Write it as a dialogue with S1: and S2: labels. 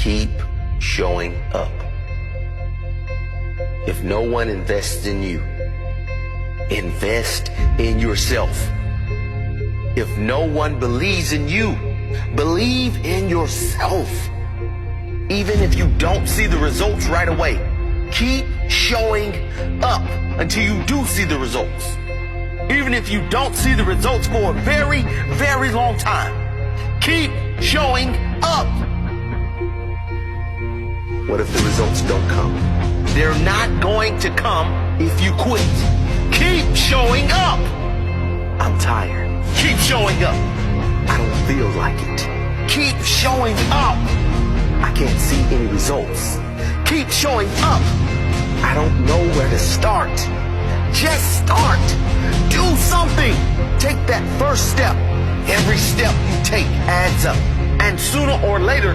S1: Keep showing up. If no one invests in you, invest in yourself. If no one believes in you, believe in yourself. Even if you don't see the results right away, keep showing up until you do see the results. Even if you don't see the results for a very, very long time, keep showing up. What if the results don't come? They're not going to come if you quit. Keep showing up. I'm tired. Keep showing up. I don't feel like it. Keep showing up. I can't see any results. Keep showing up. I don't know where to start. Just start. Do something. Take that first step. Every step you take adds up. And sooner or later,